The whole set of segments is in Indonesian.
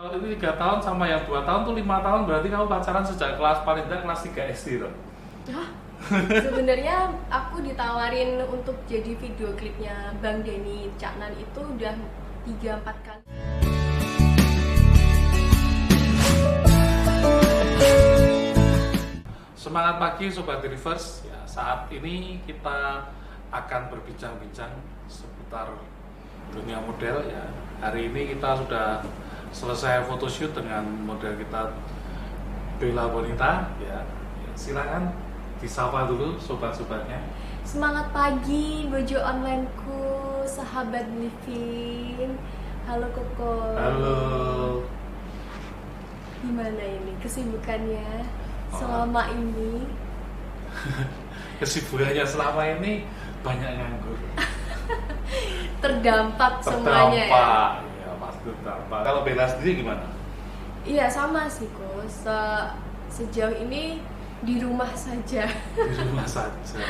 Kalau ini 3 tahun sama yang 2 tahun tuh 5 tahun, berarti kamu pacaran sejak kelas paling tidak kelas 3 SD loh. Hah? Sebenarnya aku ditawarin untuk jadi video klipnya Bang Denny Caknan itu udah 3-4 kali. Semangat pagi Sobat Reverse. Ya, saat ini kita akan berbincang-bincang seputar dunia model ya. Hari ini kita sudah selesai photoshoot dengan model kita Bella Bonita ya. Silakan disapa dulu sobat-sobatnya. Semangat pagi Bojo Onlineku, sahabat living. Halo Koko. Halo. Gimana ini kesibukannya selama ini? Kesibukannya selama ini banyak nganggur. Terdampak semuanya ya. Ya pasti terdampak. Kalau Bella sendiri gimana? Iya sama sih Ko. Sejauh ini di rumah saja. Di rumah saja.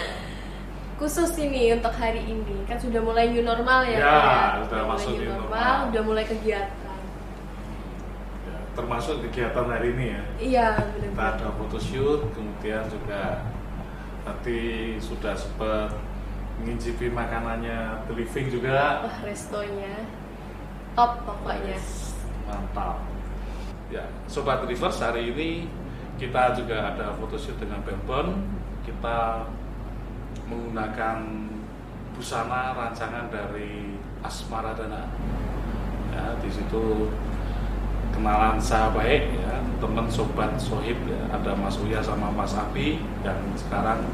Khusus ini untuk hari ini kan sudah mulai new normal ya. Ya, Kan? sudah mulai masuk new new normal, normal. udah mulai kegiatan. Ya, termasuk kegiatan hari ini ya. Iya Kita benar. ada photoshoot, kemudian juga nanti sudah sempat ngincipin makanannya The Living juga. Wah restonya top pokoknya. Mantap. Ya, Sobat Reverse, hari ini kita juga ada photoshoot dengan Belbon. Kita menggunakan busana rancangan dari Asmaradana. Ya, di situ kenalan saya baik ya, teman sobat sohib ya, ada Mas Uya sama Mas Abi yang sekarang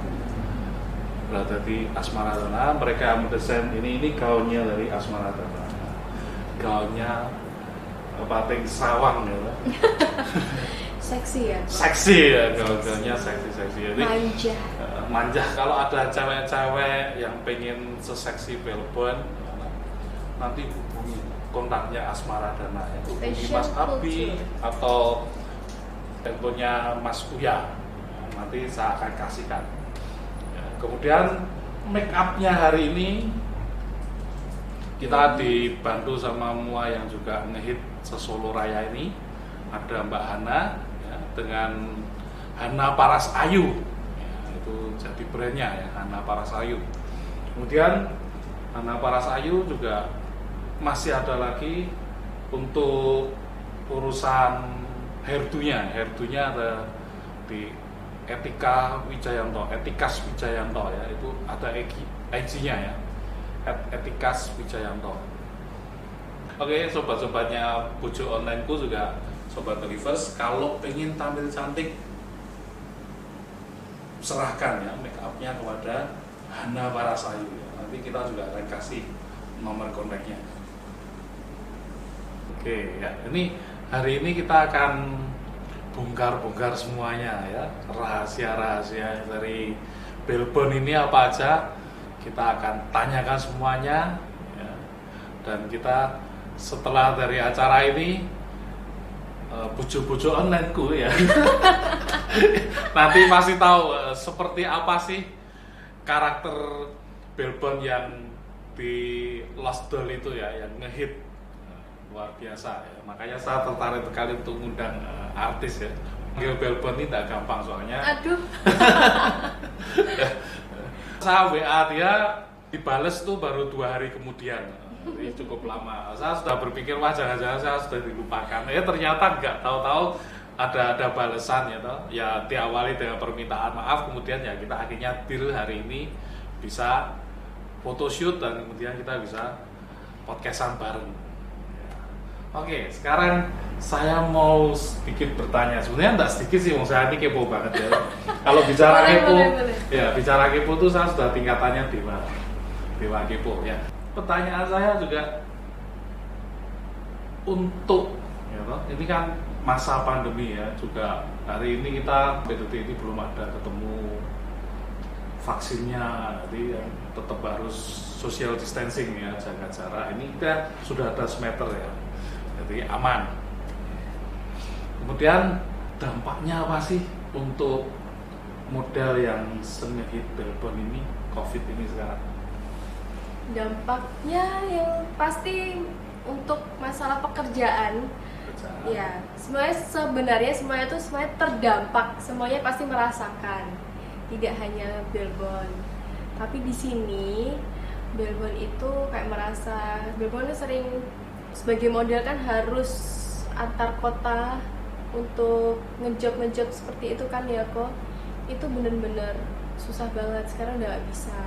berada di Asmaradana. Mereka mendesain ini gaunnya dari Asmaradana. Gaunnya batik sawang ya. Seksi ya. Seksi ya, gaun-gaunnya seksi-seksi. Jadi Manja. manja. Kalau ada cewek-cewek yang pengen seseksi Belbon, nanti hubungi kontaknya Asmaradana ya. Hubungi Fashion Mas Abi culture. atau handphonenya Mas Uya. Nanti saya akan kasihkan. Ya, kemudian make upnya hari ini kita dibantu sama Mua yang juga ngehit sesolo raya ini. Ada Mbak Hana ya, dengan Hana Paras Ayu ya, itu jadi brandnya ya, Hana Paras Ayu. Kemudian Hana Paras Ayu juga masih ada lagi untuk urusan hairdo-nya ada di Etika Wijayanto, Etikas Wijayanto ya, itu ada IG-nya ya, @etikas Wijayanto. Oke, sobat-sobatnya Bojo Onlineku juga Sobat Reverse, kalau pengen tampil cantik, serahkan ya make upnya kepada Hana Parasayu ya. Nanti kita juga akan kasih nomor kontaknya. Oke ya, ini hari ini kita akan bongkar-bongkar semuanya ya, rahasia-rahasia dari Belbon ini apa aja kita akan tanyakan semuanya ya. Dan kita setelah dari acara ini bojo-bojo onlineku ya nanti pasti tahu seperti apa sih karakter Belbon yang di Lost Doll itu ya, yang ngehit luar biasa ya. Makanya saya tertarik sekali untuk mengundang artis ya. Panggil Belbon ini tidak gampang soalnya. Aduh. Saya WA dia dibales tuh baru 2 hari kemudian. Jadi cukup lama. Saya sudah berpikir wah jangan-jangan saya sudah dilupakan. Ya ternyata enggak, tahu-tahu ada balasan ya toh. Ya diawali dengan permintaan maaf, kemudian ya kita akhirnya deal hari ini bisa photoshoot dan kemudian kita bisa podcastan bareng. Ya. Oke, sekarang saya mau sedikit bertanya. Sebenarnya enggak sedikit sih, saya ini kepo banget ya. Kalau bicara kepo, ya bicara kepo tuh saya sudah tingkatannya dewa kepo ya. Pertanyaan saya juga untuk ya toh, ini kan masa pandemi ya, juga hari ini kita detik ini belum ada ketemu vaksinnya, jadi ya, tetap harus social distancing ya, jaga jarak. Ini kita sudah ada semeter ya, jadi aman. Kemudian dampaknya apa sih untuk model yang sengehit Belbon ini, COVID ini sekarang? Dampaknya yang pasti untuk masalah pekerjaan saja. Iya, sebenarnya semuanya tuh semuanya terdampak, semuanya pasti merasakan. Tidak hanya Belbon. Tapi di sini Belbon itu kayak merasa Belbon itu sering sebagai model kan harus antar kota untuk ngejob seperti itu kan ya kok. Itu bener-bener susah banget, sekarang udah gak bisa.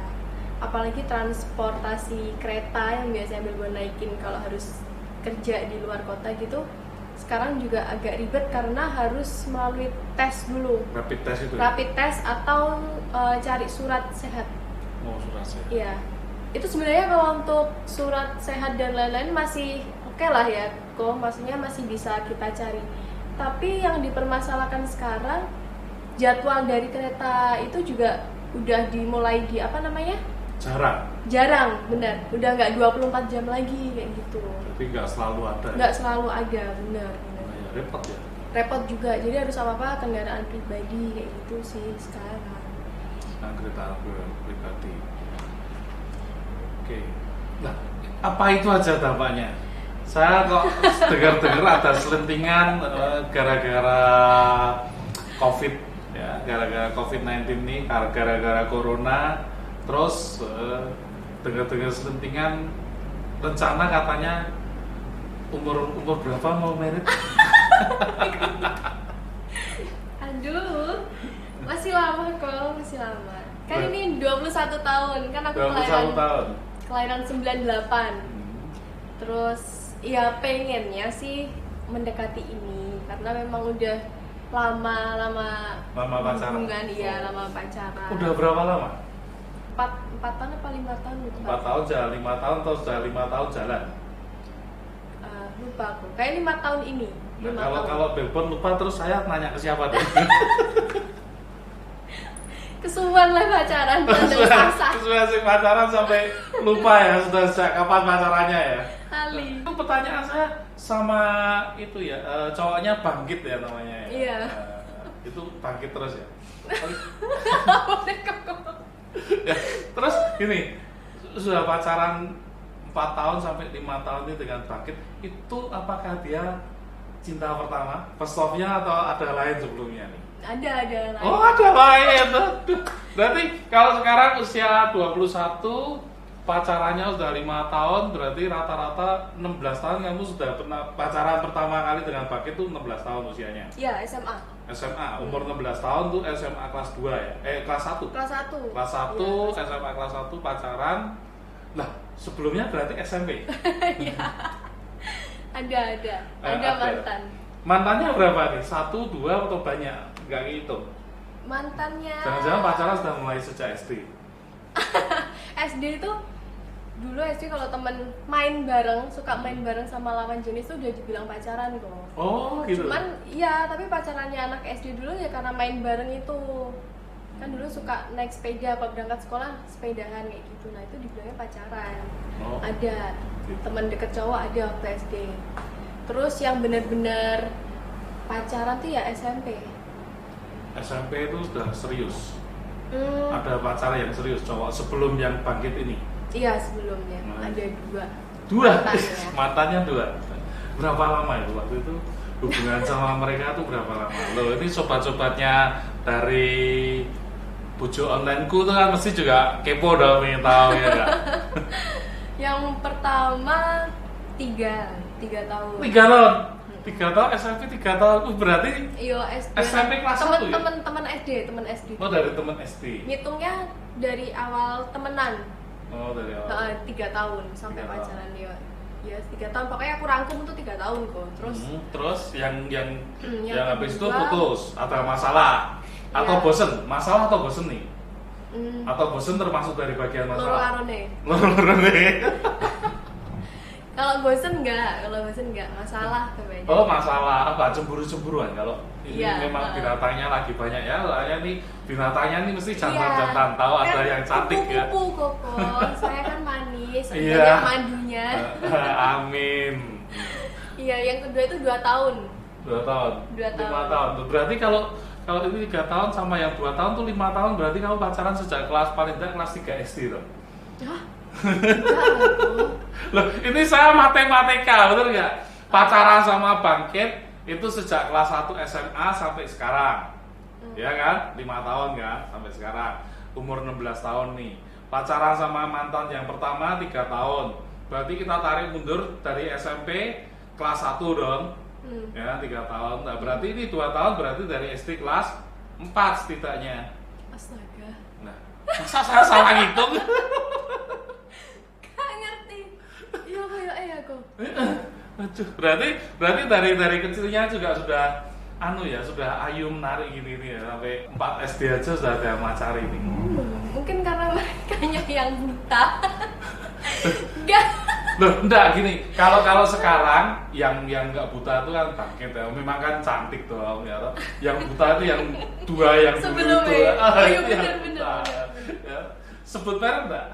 Apalagi transportasi kereta yang biasanya Belbon naikin kalau harus kerja di luar kota gitu, sekarang juga agak ribet karena harus melalui tes dulu. Rapid test itu? Rapid test atau cari surat sehat. Oh, surat sehat. Iya. Itu sebenarnya kalau untuk surat sehat dan lain-lain masih oke lah ya, kok maksudnya masih bisa kita cari. Tapi yang dipermasalahkan sekarang jadwal dari kereta itu juga udah dimulai di apa namanya? Jarang, benar. Udah nggak 24 jam lagi kayak gitu. Tapi nggak selalu ada. Nggak selalu ada, benar. Oh, ya, repot ya. Repot juga. Jadi harus apa kendaraan pribadi kayak gitu sih sekarang. Nah, kereta pribadi. Oke. Nah, apa itu aja dampaknya? Saya kok dengar-dengar ada selentingan gara-gara COVID ya, gara-gara COVID-19 ini, gara-gara corona, terus dengar-dengar selentingan rencana katanya umur berapa mau merit? Aduh, masih lama kok, masih lama. Kan ini 21 tahun, kan aku 21 tahun. Kelahiran 98. Terus ya pengennya sih mendekati ini karena memang udah lama pacaran. hubungan, iya lama pacaran. Udah berapa lama? 4 tahun apa 5 tahun gitu. 4 tahun jalan, 5 tahun atau sudah 5 tahun jalan? Lupa aku, kayak 5 tahun ini. Nah, kalau Belbon lupa terus saya nanya ke siapa deh? Kesuwen lah pacaran, Kesuwen pacaran sampai lupa ya sudah sejak kapan pacarannya ya? Kali. Itu pertanyaan saya sama itu ya, cowoknya Bangkit ya namanya ya? Iya. Itu Bangkit terus ya? Ya, terus gini, sudah pacaran 4 tahun sampai 5 tahun ini dengan Bangkit, itu apakah dia cinta pertama, first love-nya atau ada lain sebelumnya nih? Ada lain. Oh, ada lain. Berarti kalau sekarang usia 21, pacarannya sudah 5 tahun, berarti rata-rata 16 tahun kamu sudah pernah pacaran pertama kali dengan Bangkit itu 16 tahun usianya? Iya, SMA. SMA, umur 16 tahun tuh SMA kelas 2 ya? Kelas 1? Kelas 1. Kelas 1, ya, SMA kelas 1 pacaran. Lah, sebelumnya berarti SMP? Iya. Ada mantan. Mantannya berapa nih? 1, 2 atau banyak? Gak gitu. Mantannya. Jangan-jangan pacaran sudah mulai sejak SD? SD itu dulu SD kalau temen main bareng, suka main bareng sama lawan jenis tuh udah dibilang pacaran kok. Oh gitu. Cuman iya, tapi pacarannya anak SD dulu ya karena main bareng itu. Kan dulu suka naik sepeda, kalau berangkat sekolah sepedahan kayak gitu. Nah itu dibilangnya pacaran. Oh. Ada teman deket cowok ada waktu SD. Terus yang benar-benar pacaran tuh ya SMP. SMP itu sudah serius. Ada pacar yang serius cowok sebelum yang Bangkit ini? Iya sebelumnya, ada 2. Dua? Mantannya 2. Berapa lama itu waktu itu hubungan sama mereka tuh berapa lama? Loh ini sobat-sobatnya dari Bujuk Onlineku tuh kan mesti juga kepo dong, pengen tahu ya gak? Yang pertama 3 tahun. 3 tahun? 3 tahun SMP 3 tahun, berarti iya SD. SMP kelas 1 ya? Temen SD. Oh dari temen SD? Ngitungnya dari awal temenan. Oh dari awal. 3 tahun sampai 3 pacaran dia. Ya 3 tahun, pokoknya aku rangkum tuh 3 tahun kok. Terus yang habis itu kedua, putus, ada masalah atau ya. bosen? Masalah atau bosen nih? Atau bosen termasuk dari bagian masalah? Loro-larone. Kalau bosen enggak, masalah kebanyakan. Oh masalah, apa cemburu-cemburuan kalau ini ya, memang binatangnya lagi banyak ya, soalnya nih binatangnya nih mesti jantan-jantan tahu ada yang cantik ya. Kupu kok, saya kan manis, Iya. banyak madunya. Amin. Iya, yang kedua itu 2 tahun. 2 tahun. 2 tahun. 5 tahun. Berarti kalau ini 3 tahun sama yang 2 tahun tuh 5 tahun, berarti kamu pacaran sejak kelas paling tidak kelas 3 SD tuh. Hah? Loh, ini saya matematika, betul nggak? pacaran sama Bangkit itu sejak kelas 1 SMA sampai sekarang. Ya kan? 5 tahun kan sampai sekarang. Umur 16 tahun nih. Pacaran sama mantan yang pertama 3 tahun. Berarti kita tarik mundur dari SMP kelas 1 dong. Ya, 3 tahun. Nah, berarti ini 2 tahun berarti dari SD kelas 4 setidaknya. Astaga. Nah, masa saya salah ngitung? Gak ngerti. Iya kayak aku. Aduh, berarti dari kecilnya juga sudah sudah ayu menarik gini nih ya, sampai 4 SD aja sudah ada yang macari ini. Mungkin karena mereka yang buta. Enggak. Loh, enggak gini. Kalau sekarang yang nggak buta itu kan Bangkit ya. Memang kan cantik dong ya. Yang buta itu yang dua yang dulu itu. Oh iya benar. Ya. Sebut merek enggak?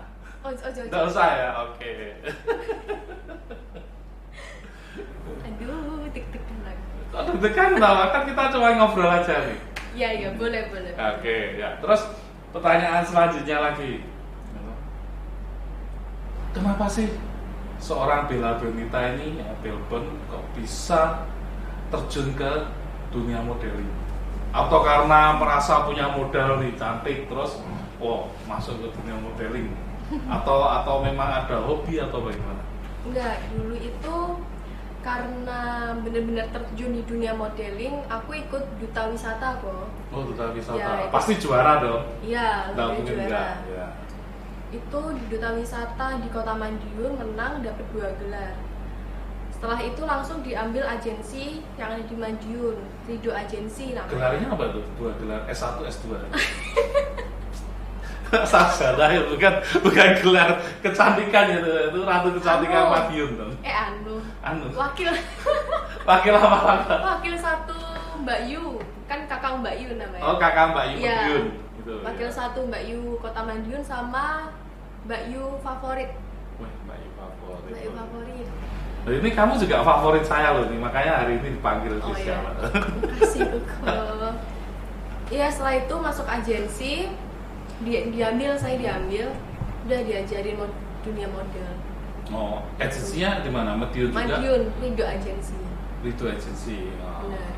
Oh. Enggak usah ya. Oke. Aduh, tik-tikan lagi. Kok deg-degan kan kita cuma ngobrol aja nih. Iya, boleh. Oke, ya. Terus pertanyaan selanjutnya lagi. Kenapa sih seorang Bella Bonita ini ya, Belbon kok bisa terjun ke dunia modeling? Atau karena merasa punya modal nih cantik terus masuk ke dunia modeling? Atau memang ada hobi atau bagaimana? Enggak, dulu itu karena benar-benar terjun di dunia modeling, aku ikut duta wisata kok. Oh, duta wisata. Ya, pasti juara dong. Iya, lebih juara. Enggak, ya. Itu di duta wisata di Kota Madiun menang dapat 2 gelar. Setelah itu langsung diambil agensi yang ada di Madiun, Rido Agensi namanya. Gelarnya apa tuh? 2 gelar S1, S2. Sarjana ya, bukan gelar kecantikan itu ratu kecantikan Madiun dong. Wakil apa? Wakil 1 Mbak Yu, kan kakak Mbak Yu namanya. Oh, kakak Mbak Yu Madiun. Gitu, wakil 1 Mbak Yu Kota Madiun sama Mbak Yu favorit. Wah, Mbak Yu favorit. Nah, ini kamu juga favorit saya loh nih, makanya hari ini dipanggil spesial. Iya. Makasih kok. Iya, setelah itu masuk agensi, saya diambil, udah diajarin dunia model. Oh, agensinya di mana? Madiun juga? Madiun, Rido Agensi. Rido Agensi. Oh. Benar.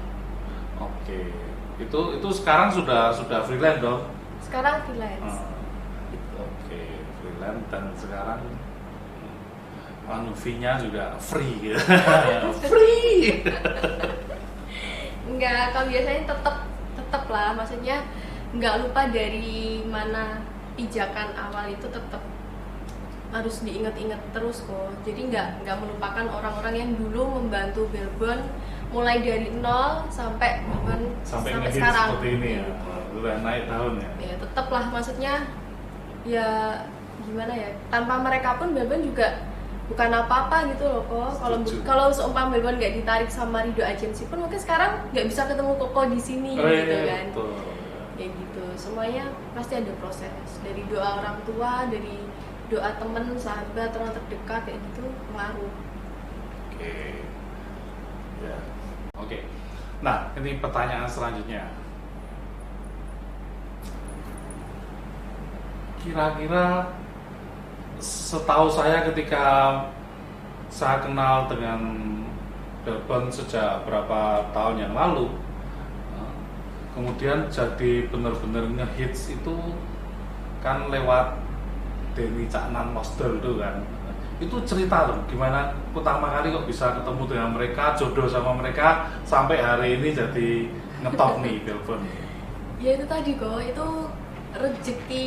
Oke. Itu sekarang sudah freelance dong? Sekarang freelance. Oke, freelance dan sekarang fee-nya juga free. Free. Enggak, kalau biasanya tetap lah, maksudnya nggak lupa dari mana pijakan awal itu tetap harus diingat-ingat terus kok. Jadi nggak melupakan orang-orang yang dulu membantu Belbon mulai dari nol sampai sampai sekarang seperti ini ya. Udah naik tahun ya. Ya tetaplah, maksudnya ya gimana ya, tanpa mereka pun Belbon juga bukan apa-apa gitu loh kok. Kalau seumpama Belbon nggak ditarik sama Rido Agensi pun mungkin sekarang nggak bisa ketemu Koko di sini gitu kan. Betul. Kayak gitu, semuanya pasti ada proses, dari doa orang tua, dari doa temen, sahabat, orang terdekat, kayak gitu pengaruh. Oke. Ya. Oke. Nah, ini pertanyaan selanjutnya. Kira-kira setahu saya ketika saya kenal dengan Belbon sejak berapa tahun yang lalu, kemudian jadi benar-benar ngehits itu kan lewat Denny Caknan Losdol itu kan. Itu cerita loh gimana pertama kali kok bisa ketemu dengan mereka, jodoh sama mereka sampai hari ini jadi ngetop nih Belbon. Ya itu tadi kok, itu rezeki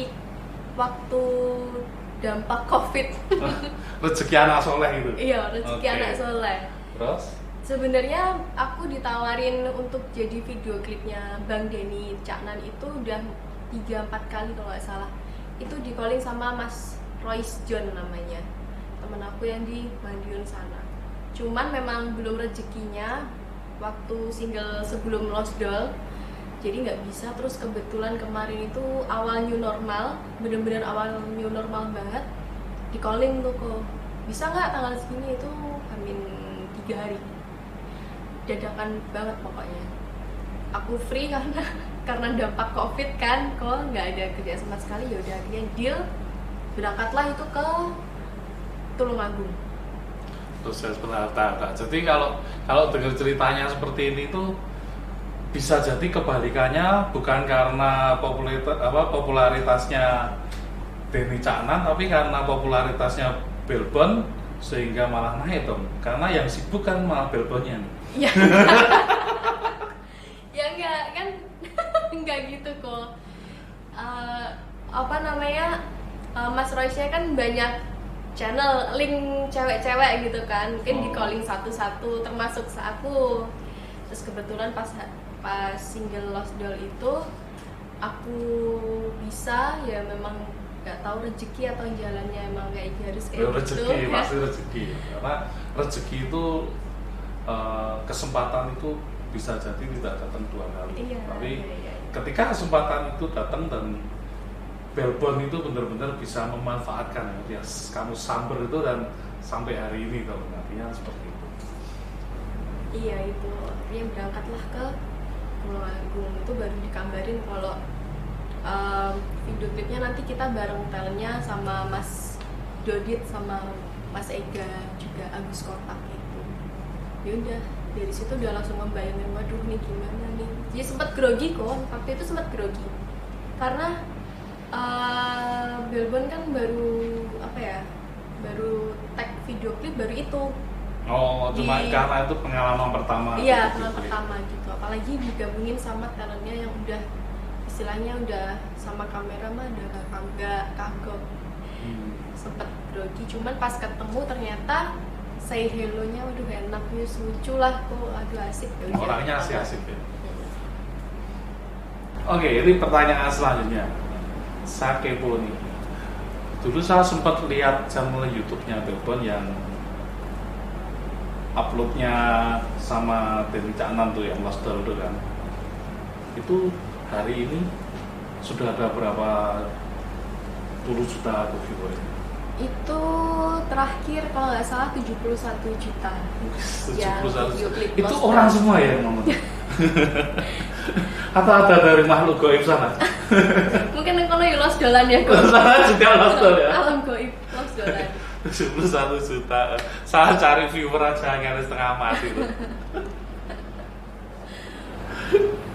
waktu dampak COVID. Rezeki anak soleh itu. Iya, rezeki anak soleh. Terus? Sebenarnya aku ditawarin untuk jadi video klipnya Bang Denny Caknan itu udah 3-4 kali kalau nggak salah. Itu di calling sama Mas Royce John namanya, temen aku yang di Madiun sana. Cuman memang belum rezekinya waktu single sebelum Lost Doll, jadi nggak bisa. Terus kebetulan kemarin itu awal new normal, bener-bener awal new normal banget, di calling tuh kok bisa nggak tanggal segini, itu hamin 3 hari, dadakan banget pokoknya. Aku free karena dampak COVID kan, kok nggak ada kerja sama sekali. Ya udah akhirnya deal, berangkatlah itu ke Tulungagung. sukses berharta. Jadi kalau dengar ceritanya seperti ini tuh bisa jadi kebalikannya, bukan karena popularitasnya Denny Caknan, tapi karena popularitasnya Belbon sehingga malah naik dong. Karena yang sibuk kan malah Belbonnya nih. Ya, ya enggak kan, enggak gitu kok. Apa namanya, Mas Royce kan banyak channel link cewek-cewek gitu kan, mungkin di calling satu-satu, termasuk aku. Terus kebetulan pas single Lost Doll itu aku bisa, ya memang nggak tahu rezeki atau jalannya emang kayak harus kayak gitu. Rezeki pasti rezeki, karena rezeki itu kesempatan itu bisa jadi tidak datang dua kali. Iya, tapi iya. ketika kesempatan itu datang dan Belbon itu benar-benar bisa memanfaatkan ya, kamu samber itu dan sampai hari ini kalau artinya seperti itu. Iya, itu artinya berangkatlah ke Pulau Agung, itu baru dikabarin kalau video klipnya nanti kita bareng talentnya sama Mas Dodit sama Mas Ega juga Agus Kotak itu. Ya udah, dari situ udah langsung membayangin, waduh nih gimana nih. Jadi sempat grogi kok, waktu itu sempat grogi karena Belbon kan baru tag video klip baru itu. Cuma karena itu pengalaman pertama. Iya, pengalaman pertama gitu. Apalagi digabungin sama talentnya yang udah istilahnya udah sama kamera mah udah kagok. Sempet grogi, cuman pas ketemu ternyata say hello-nya waduh enak, lucu lah kok, aduh asik ya. Orangnya asik ya. Oke, ini pertanyaan selanjutnya. Saya kepo nih. Dulu saya sempat lihat channel YouTube-nya Belbon yang uploadnya sama Denny Caknan tuh yang Lost Doll itu kan. Itu hari ini sudah ada berapa puluh juta viewernya? Itu terakhir kalau nggak salah 71 juta. 71 video klip itu Lost orang Doll. semua ya yang nonton? Atau ada dari makhluk goib sana? Mungkin kalau ya Lost Dollan ya kok. Sana juga Lost Doll ya? Alam goib Lost Dollan. 71 juta. Saya cari viewer aja nyaris setengah mati tuh.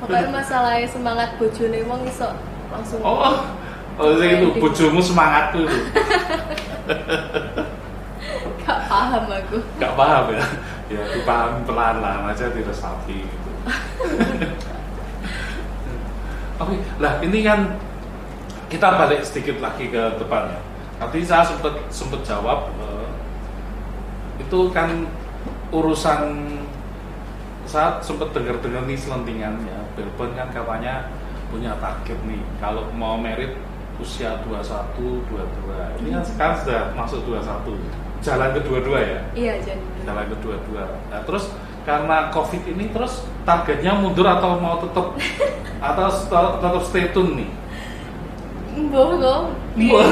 Pokoknya masalahnya semangat bojone wong iso langsung. Itu bojomu semangat tuh. Gak paham aku. Gak paham ya? Ya dipahami pelan-pelan aja, diresapi gitu. Oke, lah ini kan kita balik sedikit lagi ke depannya. Tadi saya sempet jawab itu kan urusan, saya sempet dengar nih selentingan ya, Belbon kan katanya punya target nih kalau mau merit usia 21, 22. Ini kan sekarang sudah masuk 21. Jalan kedua-dua ya? Iya, jalan kedua-dua. Nah, terus karena Covid ini terus targetnya mundur atau mau tetap stay tune nih? Mbok. Iya.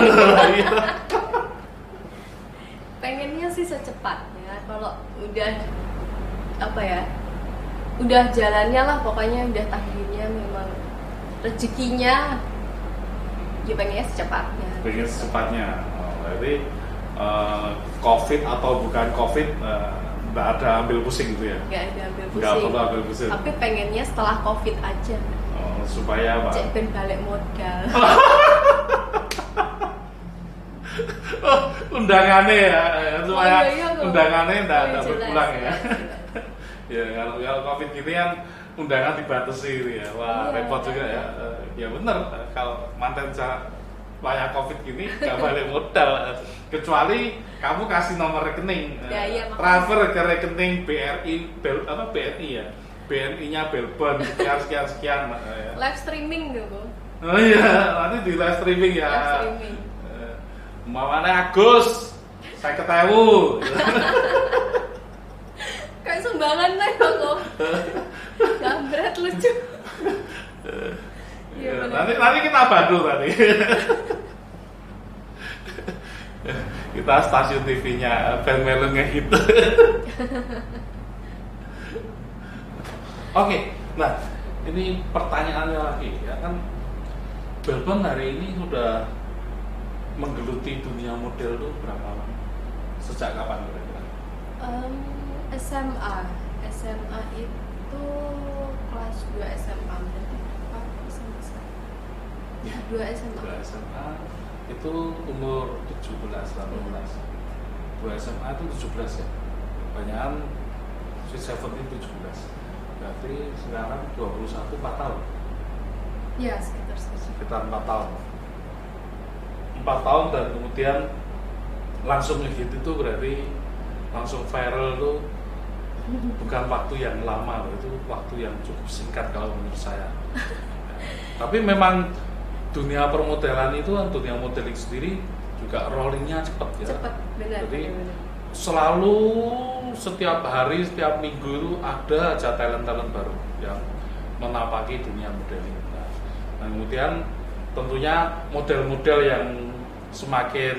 Pengennya sih secepatnya, kalau udah udah jalannya lah, pokoknya udah takdirnya memang rezekinya, ya pengennya secepatnya. Pengen secepatnya. Berarti Covid atau bukan Covid nggak ada ambil pusing gitu ya? Nggak ada ambil pusing. Nggak perlu ambil pusing. Tapi pengennya setelah Covid aja. Supaya apa? Cek ben balik modal. Undangannya ya, supaya undangannya nggak berpulang ya. Ya kalau Covid gini kan undangan dibatasi gitu ya. Wah, repot juga ya. Ya bener, kalau mantan layak Covid gini nggak balik modal, kecuali kamu kasih nomor rekening, transfer ke rekening BRI ya, BNI-nya Belbon sekian. Live streaming gitu. Oh iya, nanti di live streaming ya. Live streaming. Mamanya Agus, saya ketemu. Kayak sumbangan lah kok. Gambret lucu. Ya, nanti kita bantu tadi. Kita stasiun TV-nya Ben Melon gitu. Oke, nah ini pertanyaannya lagi ya kan, Belbon hari ini sudah menggeluti dunia model tuh berapa lama? Sejak kapan kira-kira? SMA itu kelas 2 SMA berarti apa sama saya? Ya, 2 SMA. 2 SMA itu umur 17 18. 2 SMA itu 17 ya. Kebanyakan Sweet Seventeen 17. Berarti sekarang 21 4 tahun. Ya, sekitar segitu. Sekitar 4 tahun. 4 tahun dan kemudian langsung ngehit itu berarti langsung viral tuh bukan waktu yang lama, itu waktu yang cukup singkat kalau menurut saya. Tapi memang dunia permodelan itu kan, dunia modeling sendiri juga rollingnya cepat ya. Cepat, benar. Jadi benar. selalu setiap hari, setiap minggu itu ada aja talent-talent baru yang menapaki dunia modeling. Nah, kemudian tentunya model-model yang semakin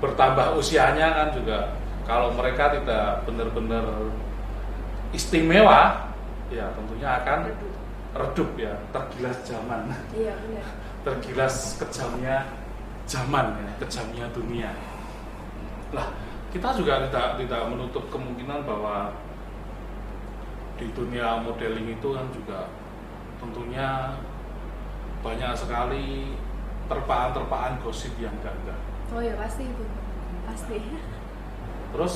bertambah usianya kan juga, kalau mereka tidak benar-benar istimewa, ya tentunya akan redup ya, tergilas zaman. Iya, benar. Tergilas kejamnya zaman ya, kejamnya dunia. Lah, kita juga tidak menutup kemungkinan bahwa di dunia modeling itu kan juga tentunya banyak sekali terpaan-terpaan gosip yang enggak. Oh ya, pasti itu. Pasti. Terus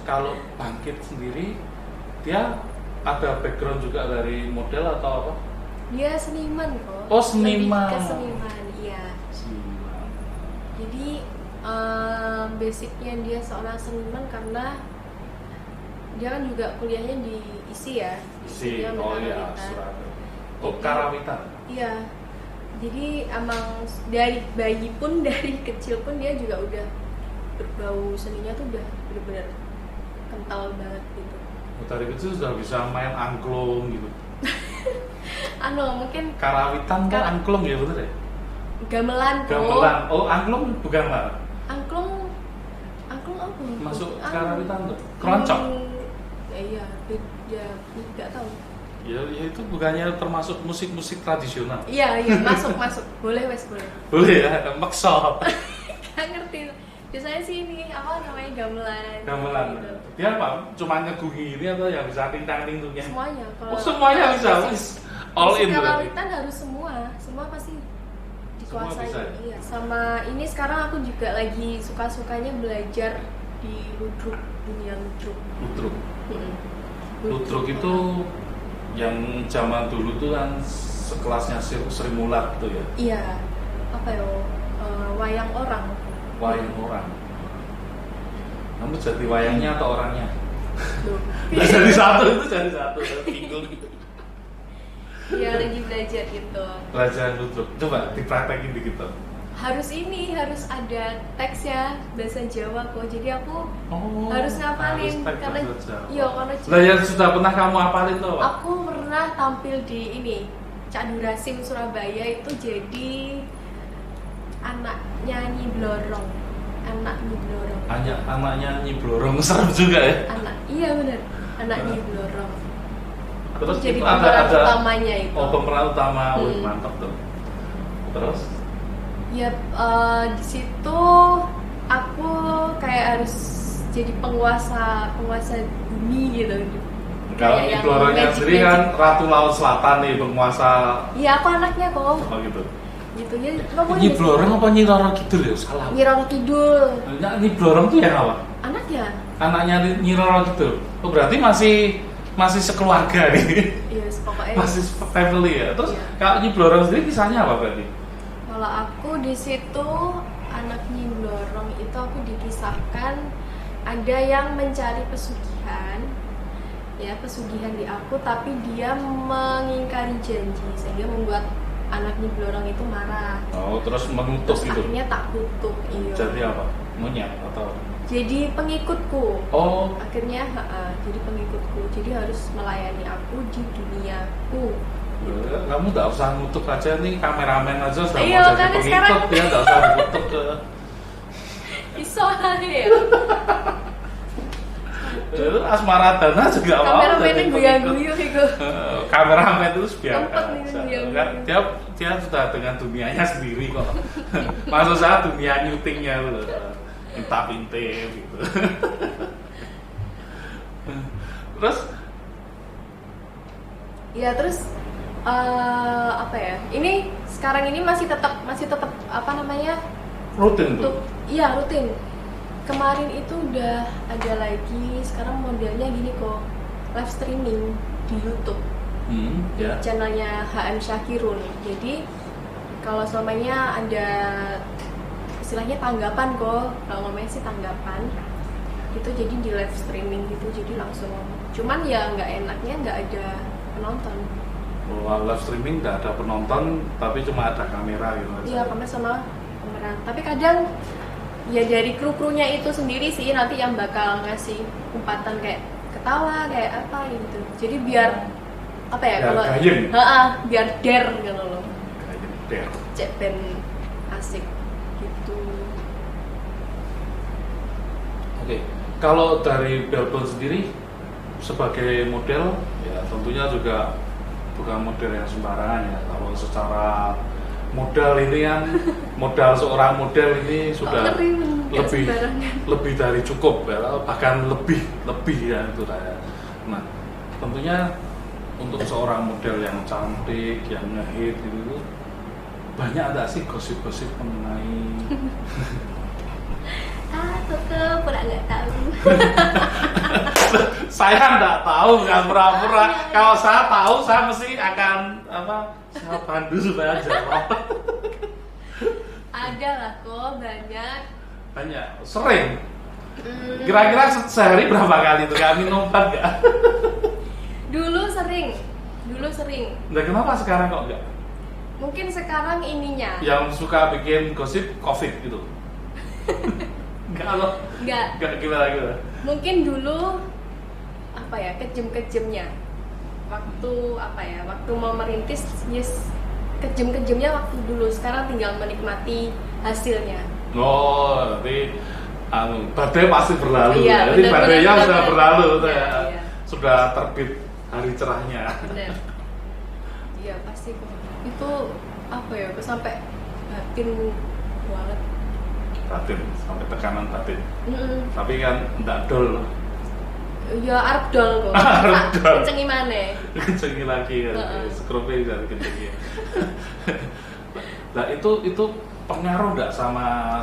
kalau Bangkit sendiri, dia ada background juga dari model atau apa? Dia seniman kok. Oh, seniman. Lebih ke seniman, iya. Seniman. Jadi basicnya dia seorang seniman karena dia kan juga kuliahnya di ISI ya. Si, Dia oh iya, Karawitan. Surabaya. Oh, Karawitan. Iya. Jadi emang dari bayi pun, dari kecil pun dia juga udah berbau seninya tuh udah bener-bener kental banget gitu. Dari kecil sudah bisa main angklung gitu. Mungkin Karawitan kan angklung ya, bener ya? gamelan kok. Gamelan. Oh, angklung bukan lah. Angklung apa? Masuk Karawitan tuh. Keroncong. Iya, beda, nggak tahu. Ya itu bukannya termasuk musik-musik tradisional. Iya, masuk. Boleh, boleh. Boleh ya, maksa. Gak ngerti. Biasanya sih ini apa namanya gamelan. Gamelan. Gitu. Dia apa? Cuma ngegungi ini atau yang bisa tintang-tingtungnya? Semuanya. Oh, semuanya bisa. All in berarti. Karawitan harus semua pasti dikuasai. Semua bisa, ya? Iya. Sama ini sekarang aku juga lagi suka-sukanya belajar di ludruk, dunia ludruk. Ludruk. Mm-mm. Ludruk itu yang zaman dulu tuh kan sekelasnya Sri Mulat tuh ya. Iya. Apa ya? Wayang orang. Wayang orang. Kamu jadi wayangnya atau orangnya? Loh. Nggak jadi satu, itu jadi satu. Bingung. Iya, lagi belajar gitu. Belajar ludruk. Coba dipraktekin dikit tuh. Harus ada teksnya bahasa Jawa kok. Jadi aku Oh, harus ngapalin teks karena bahasa Jawa. iya karena Lah yang sudah pernah kamu hafalin tuh apa? aku pernah tampil di ini Cak Durasim Surabaya, itu jadi anaknya Nyi Blorong. Anaknya Nyi Blorong, serem juga ya. Iya benar, anak Nyi Blorong. Terus Jadi itu pemeran utamanya itu. Oh, pemeran utama. Wih, mantap tuh. Terus Ya di situ aku kayak harus jadi penguasa bumi gitu. kalau Nyi Blorongnya sendiri kan Ratu Laut Selatan nih, penguasa. Iya, aku anaknya kok. Oh gitu. Gitu ya. Nyi Blorong apa Nyi Roro Kidul ya? Salah. Nyi Roro Kidul. Nyi Blorong tuh yang apa? Anaknya? Anaknya Nyi Roro Kidul. Oh, berarti masih sekeluarga nih. Iya, pokoknya. Masih family ya. Terus Iya. kalau Nyi Blorong sendiri kisahnya apa berarti? Kalau aku di situ anak Nyi Blorong itu aku dikisahkan ada yang mencari pesugihan. Ya, pesugihan di aku, tapi dia mengingkari janji sehingga membuat anak Nyi Blorong itu marah. Oh, terus menutup Terus gitu. akhirnya tak kutuk. Iya. Jadi apa? Monyet atau? Jadi pengikutku. Oh, Akhirnya jadi pengikutku. Jadi harus melayani aku di duniaku. kamu nggak usah nutup aja nih, kameramen aja sudah Iya, mau jadi makanya pengikut sekarang- ya, nggak usah nutup ke. Iso ya. Asmaradana juga mau Kameramennya jadi guyu-guyu gitu. Kameramen itu biasa. Tempat nih, guyu-guyu. Kan dia sudah dengan dunianya sendiri kok. Maksud saya dunia nyutingnya loh. Minta pinte gitu. Terus Ya terus apa ya? Ini sekarang ini masih tetap apa namanya? rutin tuh. Iya rutin. Kemarin itu udah ada lagi. Sekarang modelnya gini kok, live streaming di YouTube. Di Ya. channelnya HM Syakirun. Jadi kalau selamanya ada istilahnya tanggapan kok, kalau ngomongnya sih tanggapan itu jadi di live streaming gitu, jadi langsung cuman ya nggak enaknya nggak ada penonton. Live streaming nggak ada penonton, tapi cuma ada kamera gitu aja. Iya, kamera sama pemeran. Tapi kadang ya dari kru-krunya itu sendiri sih nanti yang bakal ngasih umpatan kayak ketawa kayak apa gitu. Jadi biar apa ya, Biar kalau gayeng. biar der gitu loh. Kayak der. Cek ben asik gitu. Oke, kalau dari Belbon sendiri sebagai model, ya tentunya juga bukan model yang sembarangan ya. Kalau secara modal ini kan, modal seorang model ini sudah lebih dari cukup ya, bahkan lebih ya itu ya. Nah, tentunya untuk seorang model yang cantik, yang ngehit gitu, banyak ada sih gosip-gosip mengenai Tetep pernah nggak tahu. saya nggak tahu, nggak pura-pura. Kalau saya tahu, saya mesti akan saya pandu supaya jawab. Ada lah kok, banyak. Sering. Kira-kira sehari berapa kali tuh kami nompat nggak? Dulu sering. Nah, kenapa sekarang kok nggak? Mungkin sekarang ininya. Yang suka bikin gosip COVID gitu. Nggak gimana. Mungkin dulu apa ya, kejem-kejemnya. Waktu mau merintis, yes, kejem-kejemnya waktu dulu. Sekarang tinggal menikmati hasilnya. Oh, tapi badai pasti berlalu. Iya, Jadi benar, badainya benar, sudah benar. berlalu, Iya. sudah terbit hari cerahnya. Benar. Iya pasti kok. Itu apa ya? Aku sampai batin banget. Batin, sampai tekanan batin. Tapi kan enggak dol. Ya arep dol kok. Arep dol. Kencengi maneh. Kencengi lagi kan. Skrope bisa kencengi. Nah, itu pengaruh enggak sama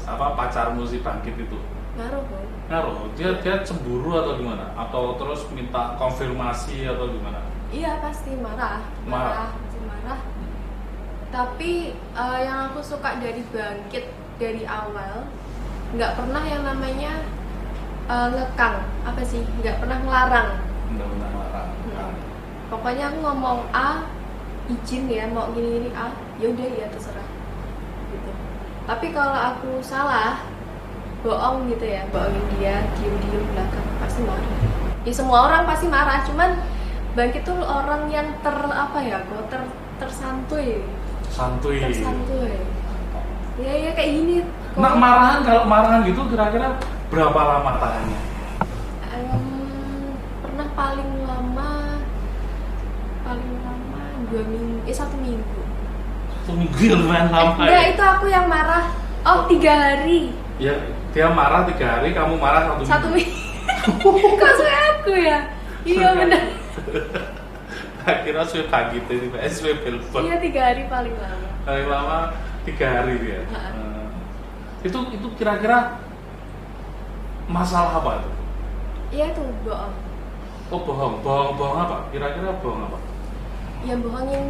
pacarmu si Bangkit itu? Ngaruh kok. Ngaruh. Dia cemburu atau gimana? Atau terus minta konfirmasi atau gimana? Iya pasti marah. Pasti marah. Tapi yang aku suka dari Bangkit dari awal nggak pernah yang namanya ngekang, nggak pernah ngelarang. Nggak pernah ngelarang. Pokoknya aku ngomong A, izin ya mau gini A, yaudah ya terserah gitu. Tapi kalau aku salah, bohong gitu ya, bohongin dia, diem belakang, pasti marah. Ya semua orang pasti marah, cuman Bangkit tuh orang yang tersantuy. Ya kayak gini. Nah, kalau marahan gitu kira-kira berapa lama tahannya? Pernah paling lama 1 minggu. 1 minggu. 1 minggu ya lumayan lama. Enggak, itu aku yang marah. 3 hari. Ya, dia marah 3 hari, kamu marah 1 minggu. 1 minggu. Kok suka aku ya? Iya benar. Akhirnya sudah pagi itu, sudah telepon. Iya 3 hari paling lama. Paling lama 3 hari dia. Itu kira-kira masalah apa itu? Iya itu bohong. Oh bohong apa? Kira-kira bohong apa? Ya bohongin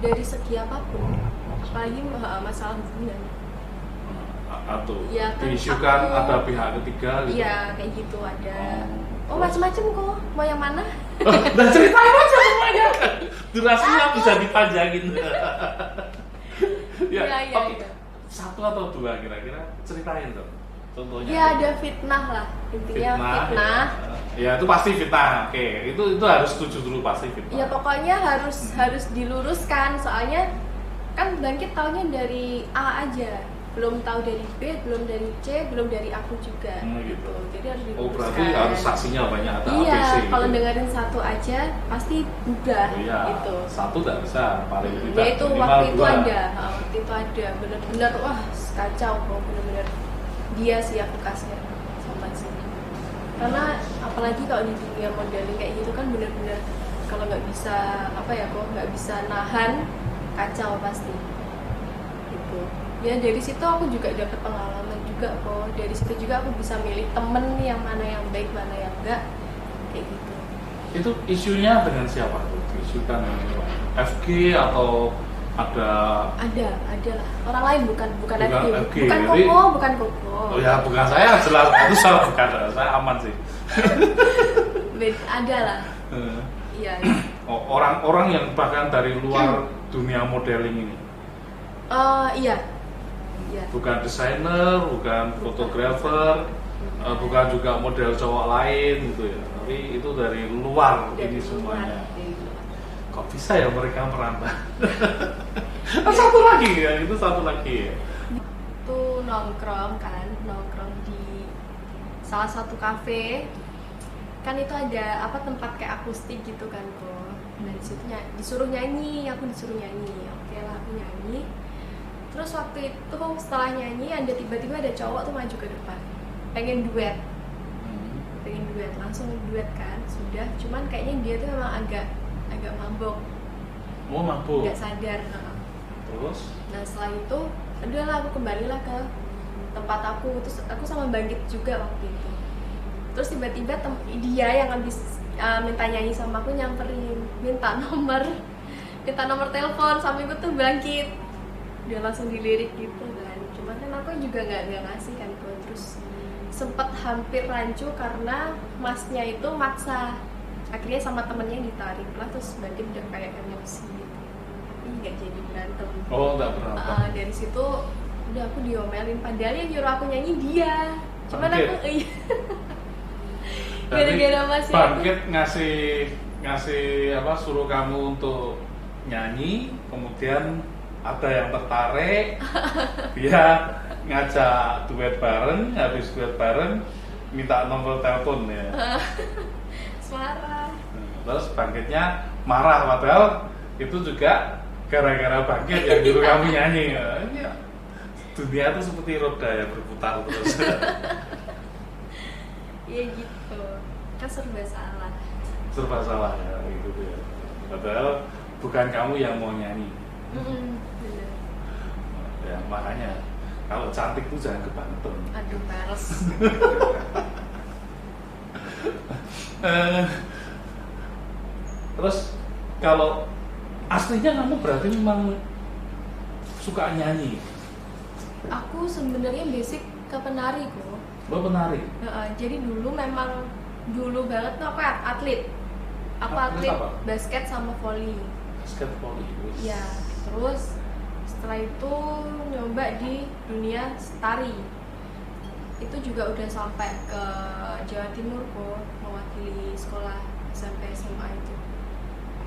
dari segi apapun, apalagi masalah hubungan. Atau ya, kan diisukan ada pihak ketiga gitu? Iya kayak gitu ada. Oh macam-macam kok. Mau yang mana? Udah ceritain aja semuanya. Durasinya bisa dipanjangin. Iya. Oke. 1 atau 2 kira-kira ceritain dong. Contohnya. Ya ada fitnah lah intinya fitnah. Ya itu pasti fitnah. Oke, itu harus setuju dulu pasti fitnah. Ya pokoknya harus diluruskan soalnya kan Bangkit taunya dari A aja. Belum tahu dari B, belum dari C, belum dari aku juga. Gitu. Jadi harus diluruskan. Oh berarti harus saksinya banyak ada Iya, ABC. kalau gitu. dengerin 1 aja pasti udah Iya, gitu. 1 nggak bisa, paling tidak. Ya itu minimal waktu itu 2. ada, bener-bener wah kacau kok bener-bener dia sih aku kasih sama sini. karena apalagi kalau di dunia modeling kayak gitu kan bener-bener kalau nggak bisa apa ya kok nggak bisa nahan kacau pasti gitu ya. Dari situ aku juga dapat pengalaman juga kok, dari situ juga aku bisa milih temen yang mana yang baik mana yang enggak kayak gitu. Itu isunya dengan siapa tuh? Isukan FG atau ada lah orang lain, bukan FG, bukan jadi, Koko, bukan Koko. Oh ya bukan saya, jelas itu salah, bukan saya, aman sih. Ada lah. Iya. Oh, orang-orang yang bahkan dari luar dunia modeling ini. Iya. Bukan desainer, bukan fotografer, bukan juga model cowok lain gitu ya. Tapi itu dari luar Dari ini luar. semuanya. Kok bisa ya mereka merantau? Satu lagi ya, itu satu lagi ya. Itu nongkrong di salah satu kafe. Kan itu ada tempat kayak akustik gitu kan kok. Nah di situ disuruh nyanyi, aku disuruh nyanyi. Oke lah aku nyanyi. Terus waktu itu setelah nyanyi tiba-tiba ada cowok tuh maju ke depan. Pengen duet, langsung duet kan. Sudah, cuman kayaknya dia tuh memang agak mabok. Mau mabuk? Nggak sadar. Terus? Nah setelah itu, udahlah aku kembalilah ke tempat aku. Terus aku sama Bangkit juga waktu itu. Terus tiba-tiba dia yang habis minta nyanyi sama aku nyamperin, minta nomor telepon sampai gue tuh Bangkit. Dia langsung dilirik gitu kan. Cuman kan aku juga nggak ngasih kan kok. Terus sempet hampir rancu karena masnya itu maksa. Akhirnya sama temennya ditarik lah, terus Bangkit udah kayak emosi gitu. Tapi nggak jadi berantem. Oh nggak berantem. Dari situ udah aku diomelin, padahal yang nyuruh aku nyanyi dia. Cuman Bangkit. aku gara-gara masih Bangkit ngasih suruh kamu untuk nyanyi, kemudian ada yang tertarik, dia ngajak duet bareng, habis duet bareng minta nomor telepon ya. marah. Terus Bangkitnya marah, padahal itu juga gara-gara Bangkit yang nyuruh kamu nyanyi. Ya, dunia itu seperti roda yang berputar terus. Iya gitu, kan serba salah. Serba salah ya itu ya. Padahal bukan kamu yang mau nyanyi. Bener. Ya makanya kalau cantik tuh jangan kebangetan. Aduh males. Terus kalau aslinya kamu berarti memang suka nyanyi? Aku sebenarnya basic ke penari kok. Lo penari? Jadi dulu banget tuh aku atlet. Aku Atlet atlet apa? basket sama volley. Basket volley. Ya, terus setelah itu nyoba di dunia tari. Itu juga udah sampai ke Jawa Timur kok, mewakili sekolah SMP SMA itu.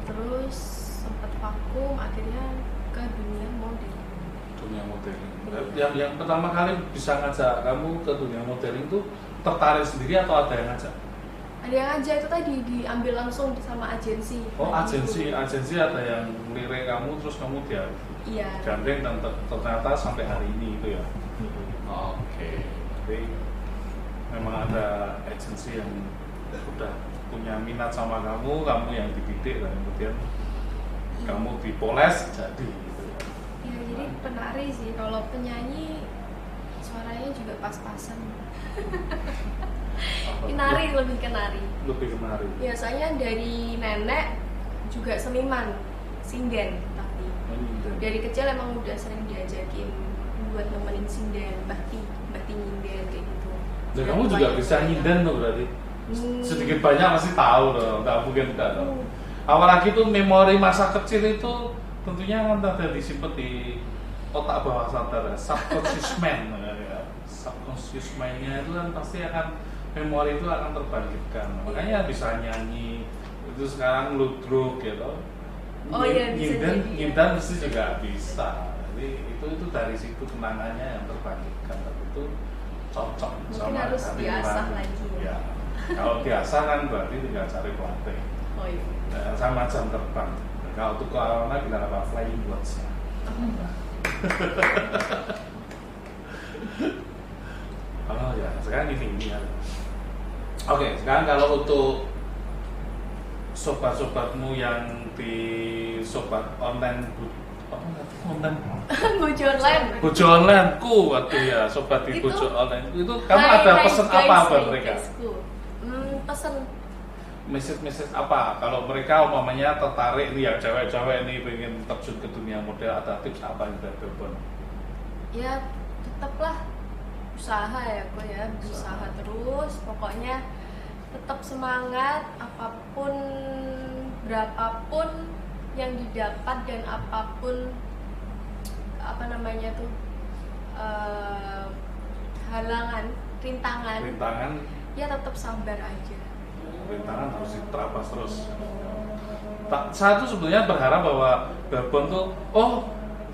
Terus sempat vakum, akhirnya ke dunia modeling. Dunia modeling. Yang pertama kali bisa ngajak kamu ke dunia modeling tuh tertarik sendiri atau ada yang ngajak? Ada yang ngajak, itu tadi diambil langsung sama agensi. Oh agensi ada yang lirik kamu terus kamu dia Iya. gandeng dan ternyata sampai hari ini itu ya. Oke. Jadi memang ada agensi yang sudah punya minat sama kamu yang dididik dan kemudian kamu dipoles jadi gitu ya. Ya jadi penari sih, kalau penyanyi suaranya juga pas-pasan. Kenari, lebih kenari. Lebih kenari. Biasanya dari nenek juga seniman, sinden tapi. Dari kecil emang udah sering diajakin buat nemenin sinden, bakti nyinden kayak gitu. Dan kamu juga bisa nyinden tuh berarti? Sedikit banyak masih tahu dong, nggak mungkin tidak dong. Apalagi tuh memori masa kecil itu tentunya kan ada disimpan di otak bawah sadar ya, subconscious mind ya. Subconscious mind-nya itu kan pasti akan memori itu akan terbangkitkan. Makanya bisa nyanyi itu sekarang ludruk gitu. Oh iya, bisa jadi. Nyinden mesti juga bisa. Jadi itu dari situ kenangannya yang terbangkitkan. Tapi itu cocok mungkin sama harus hati diasah nurani. lagi Ya. Kalau diasah kan berarti tinggal cari pelatih. Oh iya. Nah, sama jam terbang. Nah, kalau untuk anak bilang apa flying birds. Oh ya, sekarang ini ya. Oke, sekarang kalau untuk sobat-sobatmu yang di sobat online online Bojo online. Bojo online ku, waduh ya, sobat di Itu- Bojo online itu kamu ada pesan apa buat mereka? Pesan Message apa? Kalau mereka umpamanya tertarik nih ya, cewek-cewek nih pengen terjun ke dunia model, ada tips apa yang dari Belbon? ya tetaplah usaha ya kok ya, berusaha terus, pokoknya tetap semangat, apapun berapapun yang didapat dan apapun apa namanya tuh halangan, rintangan, ya tetap sabar aja. Rintangan harus diterabas terus. Saya tuh sebenarnya berharap bahwa Belbon tuh,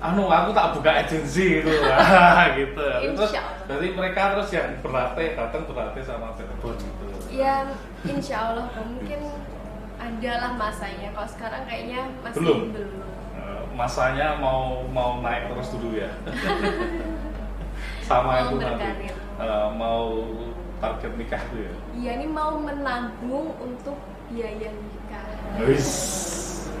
aku tak buka agensi gitu, gitu. Terus dari mereka terus yang datang berlatih sama Belbon gitu. Ya, insya Allah mungkin adalah masanya. Kalau sekarang kayaknya masih Belum. Masanya mau naik terus dulu ya. Sama Mau itu nanti berkarir. mau target nikah tuh ya. Iya, ini mau menabung untuk biaya nikah. Wis,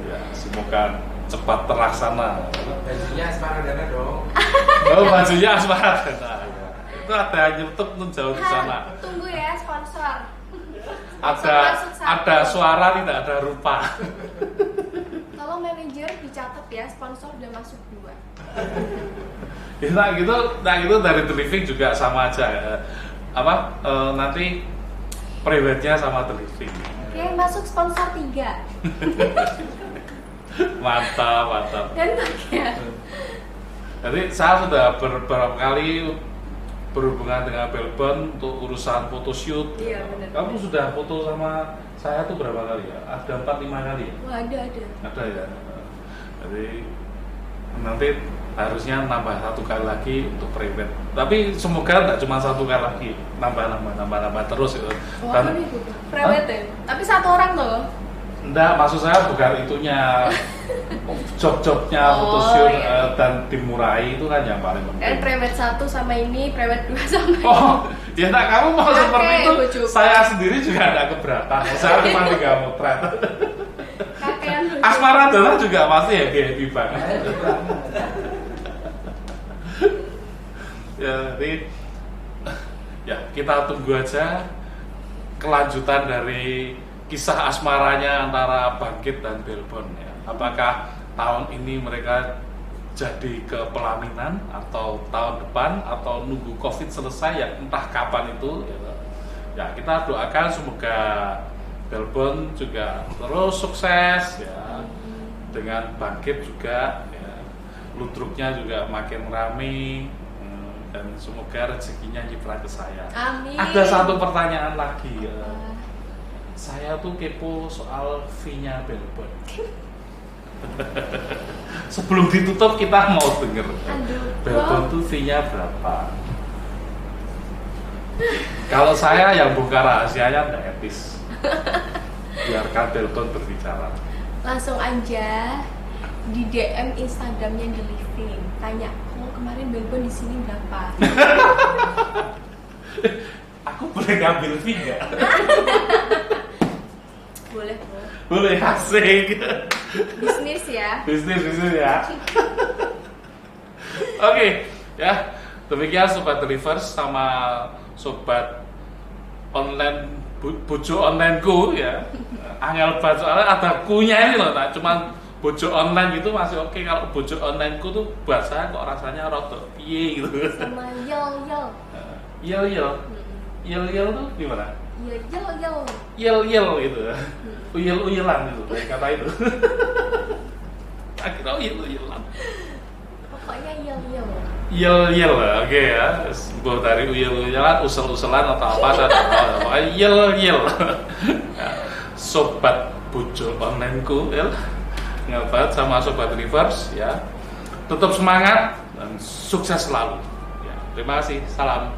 ya semoga cepat terlaksana. Bajunya asmara dana dong. Oh, bajunya asmara. Nah, ya. Itu ada YouTube tuh jauh di sana. Tunggu ya sponsor. Ada suara tidak ada rupa. Tolong manajer dicatat ya, sponsor udah masuk 2. Nah gitu dari The Living juga sama aja. Nanti private-nya sama The Living. Oke, masuk sponsor 3. Mantap. Dan bagian. Jadi saya sudah beberapa kali berhubungan dengan Belbon untuk urusan photoshoot. Iya, benar. Kamu sudah foto sama saya tuh berapa kali ya? Ada 4-5 kali ya? Wah, ada. Ada ya. Jadi nanti harusnya nambah 1 kali lagi untuk private. Tapi semoga tidak cuma 1 kali lagi, nambah terus gitu. Wah, ini private ya? Tapi 1 orang loh. Enggak, maksud saya bukan itunya job-jobnya photoshoot iya. Dan dimurai itu kan yang paling penting. Private 1 sama ini, private 2 sama ini. Ya enggak, kamu mau Oke, seperti itu, bojoku. saya sendiri juga ada keberatan. Saya cuma 3 motret. Kakean bojoku. Asmara Dana juga pasti happy banget. Ya, jadi ya kita tunggu aja kelanjutan dari kisah asmaranya antara Bangkit dan Belbon ya. Apakah tahun ini mereka jadi ke pelaminan atau tahun depan atau nunggu Covid selesai ya, entah kapan itu ya kita doakan semoga Belbon juga terus sukses ya, dengan Bangkit juga ya, ludruknya juga makin rame dan semoga rezekinya nyiprat ke saya. Amin. Ada satu pertanyaan lagi ya. Saya tuh kepo soal fee-nya Belbon. Sebelum ditutup kita mau denger Belbon tuh fee-nya berapa? Kalau saya yang buka rahasianya tidak etis. Biarkan Belbon berbicara. Langsung aja di DM Instagramnya The Living. Tanya, kemarin Belbon di sini berapa? Aku boleh ngambil fee nggak? Boleh. Boleh, asik. Bisnis ya. Bisnis ya. Oke, ya. Demikian sobat Delivers sama sobat online bojo onlineku ya. Angel banget soalnya ada kunya ini loh, tak cuma bojo online gitu masih oke. Kalau bojo onlineku tuh buat saya kok rasanya rada piye gitu. Sama yel. Yel tuh gimana? Yel. Yel gitu. Uyel-uyelan gitu, kayak kata itu. Akhirnya uyel-uyelan. Pokoknya yel. Yel, oke ya. Buat dari uyel-uyelan, usel-uselan atau apa saja. Pokoknya yel. Sobat bojo onlineku, ya. Ngabat sama sobat Delivers ya. Tetap semangat dan sukses selalu. Ya, terima kasih. Salam.